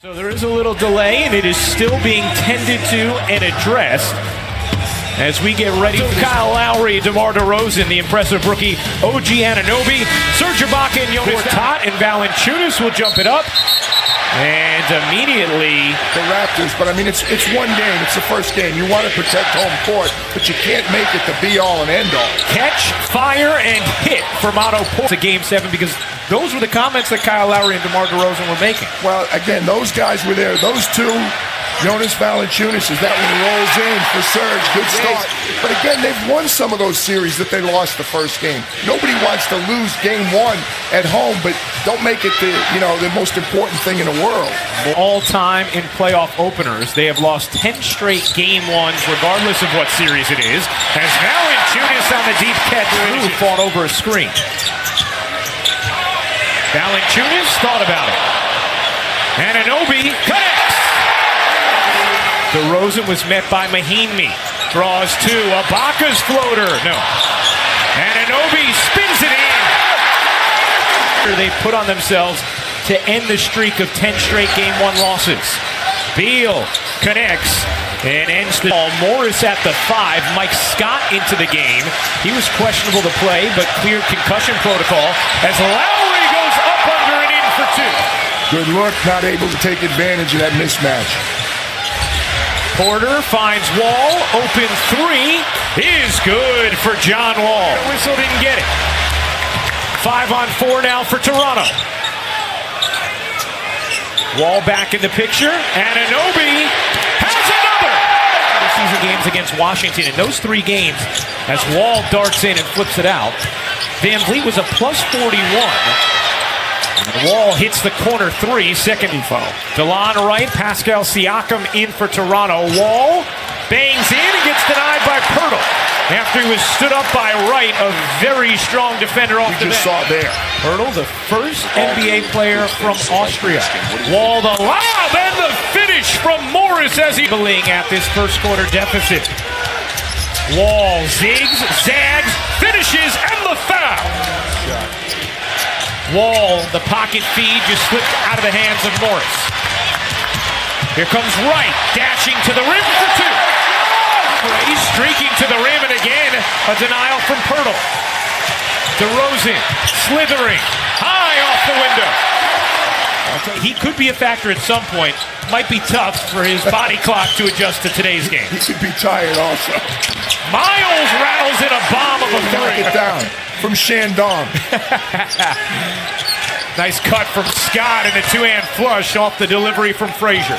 So there is a little delay, and it is still being tended to and addressed as we get ready for Kyle Lowry, DeMar DeRozan, the impressive rookie, OG Anunoby, Serge Ibaka, and Jonas Tot, and Valanciunas will jump it up. And immediately the Raptors, but I mean, it's one game. It's the first game. You want to protect home court, but you can't make it the be-all and end-all. Catch, fire, and hit for Otto Porter to Game 7 because those were the comments that Kyle Lowry and DeMar DeRozan were making. Well, again, those guys were there. Those two, Jonas Valanciunas, is that one rolls in for Serge. Good start. But again, they've won some of those series that they lost the first game. Nobody wants to lose game one at home, but don't make it the most important thing in the world. All-time in playoff openers, they have lost 10 straight game ones, regardless of what series it is, as Valanciunas on the deep catch fought over a screen. Valanciunas thought about it. Anunoby connects. DeRozan was met by Mahinmi. Draws two. Ibaka's floater. No. Anunoby spins it in. They put on themselves to end the streak of 10 straight game one losses. Beal connects and ends the ball. Morris at the 5. Mike Scott into the game. He was questionable to play, but cleared concussion protocol as Lowry goes up under and in for 2. Good look, not able to take advantage of that mismatch. Porter finds Wall, open 3 is good for John Wall. Whistle didn't get it. 5-on-4 now for Toronto. Wall back in the picture. Anunoby has another. The season games against Washington. In those 3 games, as Wall darts in and flips it out, Van Vliet was a plus 41. And Wall hits the corner 3, second foul. DeLon right, Pascal Siakam in for Toronto. Wall bangs in and gets denied by Pirtle. After he was stood up by Wright, a very strong defender off the bench. You just saw there. Pirtle, the first NBA player from Austria. Wall the lob and the finish from Morris as he's at this first quarter deficit. Wall zigs, zags, finishes, and the foul. Wall, the pocket feed just slipped out of the hands of Morris. Here comes Wright, dashing to the rim for 2. He's streaking to the rim, and again, a denial from Pirtle. DeRozan, slithering, high off the window. He could be a factor at some point. Might be tough for his body clock to adjust to today's game. He should be tired also. Miles rattles in a bomb of a 3. Knock it down. From Shandong. Nice cut from Scott and a 2-hand flush off the delivery from Frazier.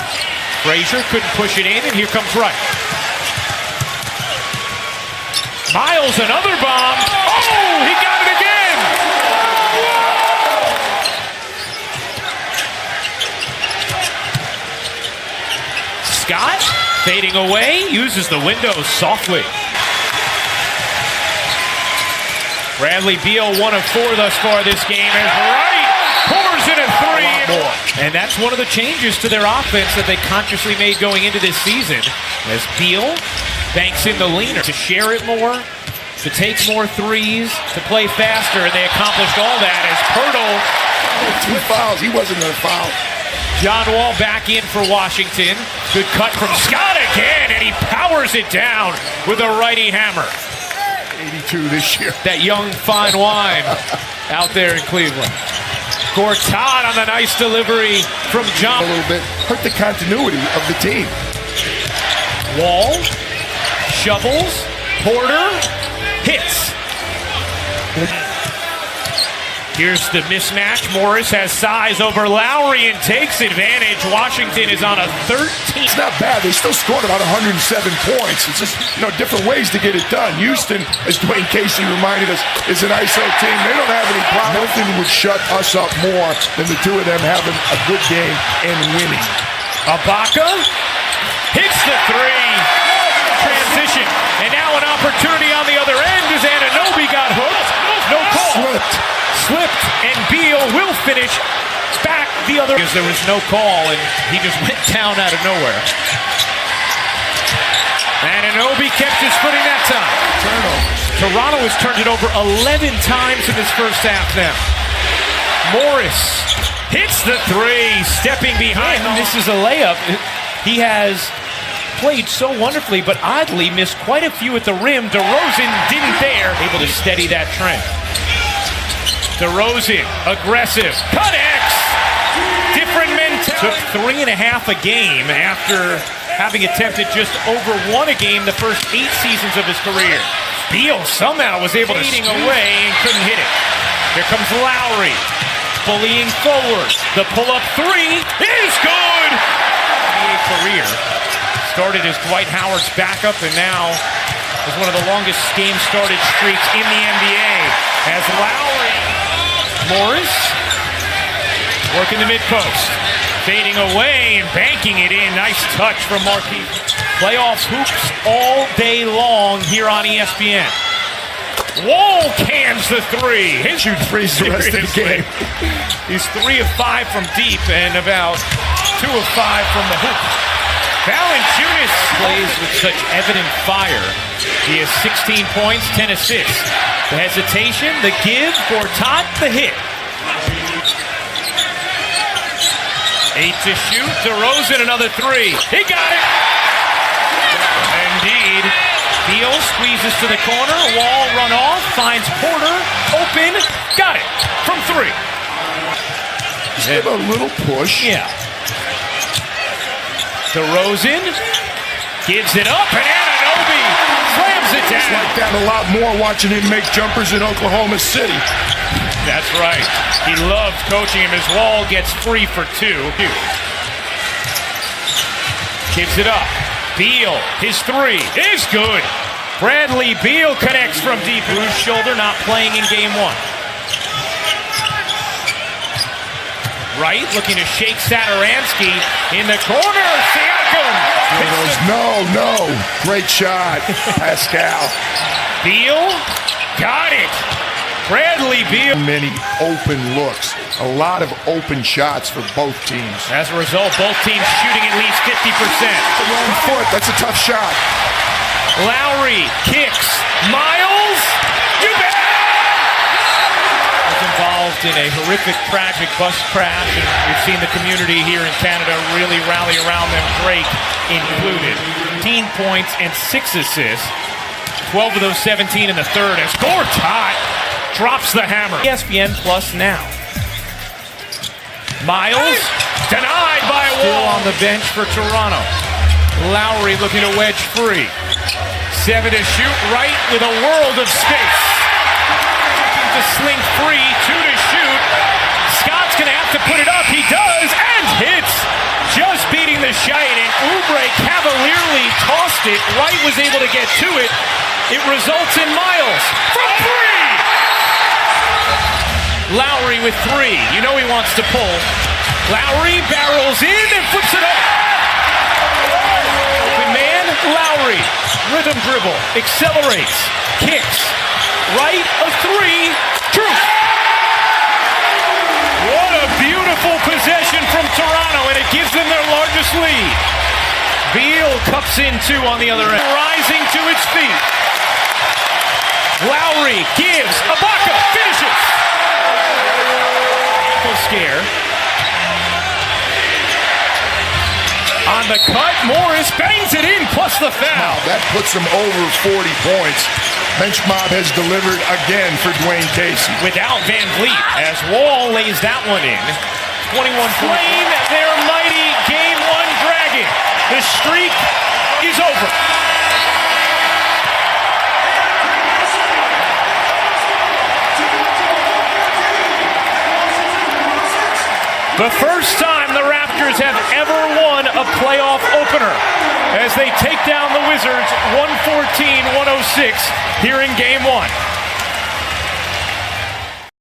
Frazier couldn't push it in, and here comes Wright. Miles, another bomb. Oh, he got it again! Scott, fading away, uses the window softly. Bradley Beal, 1 of 4 thus far this game, and Wright pours in a 3. And that's one of the changes to their offense that they consciously made going into this season, as Beal banks in the leaner to share it more, to take more threes, to play faster, and they accomplished all that as Pirtle. 2 fouls. He wasn't going to foul. John Wall back in for Washington. Good cut from Scott again, and he powers it down with a righty hammer. 82 this year. That young fine wine out there in Cleveland. Gortat on the nice delivery from John. A little bit hurt the continuity of the team. Wall shovels. Porter hits. Here's the mismatch. Morris has size over Lowry and takes advantage. Washington is on a 13. It's not bad. They still scored about 107 points. It's just, different ways to get it done. Houston, as Dwayne Casey reminded us, is an ISO team. They don't have any problem. Nothing would shut us up more than the two of them having a good game and winning. Ibaka hits the 3. Transition. And now an opportunity on the other end as Anunoby got hooked. No call. Slipped, and Beal will finish back the other. Because there was no call, and he just went down out of nowhere. Anunoby kept his footing that time. Toronto has turned it over 11 times in this first half now. Morris hits the three, stepping behind. This is a layup. He has played so wonderfully, but oddly missed quite a few at the rim. DeRozan didn't there. Able to steady that trend. DeRozan, aggressive, connects. Different mentality. Took 3.5 a game after having attempted just over 1 a game the first 8 seasons of his career. Beal somehow was able to steal away and couldn't hit it. Here comes Lowry, bullying forward. The pull-up three is good. NBA career started as Dwight Howard's backup and now is one of the longest game-started streaks in the NBA. As Lowry, Morris, working the mid-post, fading away and banking it in. Nice touch from Marquis. Playoff hoops all day long here on ESPN. Wall cans the three. His shoot freeze the rest of the game. He's 3 of 5 from deep and about 2 of 5 from the hoop. Valanciunas plays with such evident fire. He has 16 points, 10 assists. The hesitation, the give, Gortat, the hit. 8 to shoot. DeRozan, another three. He got it. Indeed. Beal squeezes to the corner. Wall run off. Finds Porter. Open. Got it. From 3. Just give a little push. Yeah. DeRozan gives it up. And Anunoby slams it down. It's like that a lot more watching him make jumpers in Oklahoma City. That's right. He loved coaching him as Wall gets free for 2. Gives it up. Beal, his three is good. Bradley Beal connects from deep. Bruised shoulder, not playing in game 1. Wright looking to shake Satoransky in the corner. Siakam. No. Great shot, Pascal. Beal got it. Bradley Beal. Many open looks. A lot of open shots for both teams. As a result, both teams shooting at least 50%. The wrong foot. That's a tough shot. Lowry kicks. Miles. You bet. Was involved in a horrific, tragic bus crash, and we've seen the community here in Canada really rally around them, Drake included. 15 points and 6 assists. 12 of those 17 in the third as Gortat drops the hammer. ESPN Plus now. Miles denied by Wall. Still on the bench for Toronto. Lowry looking to wedge free. 7 to shoot, right with a world of space. Looking to sling free, 2 to shoot. Scott's going to have to put it up. He does and hits. Just beating the shot, and Oubre cavalierly tossed it. Wright was able to get to it. It results in Miles from 3. Lowry with 3. You know he wants to pull. Lowry barrels in and flips it up. Open man, Lowry. Rhythm dribble. Accelerates. Kicks. Right of 3. Truth. What a beautiful possession from Toronto, and it gives them their largest lead. Beal cups in 2 on the other end. Rising to its feet. Lowry gives. Ibaka finishes. Scare. On the cut, Morris bangs it in, plus the foul. That puts him over 40 points. Bench mob has delivered again for Dwayne Casey. Without Van Vliet, as Wall lays that one in. 21 Flame, their mighty Game 1 Dragon. The streak is over. The first time the Raptors have ever won a playoff opener as they take down the Wizards 114-106 here in Game 1.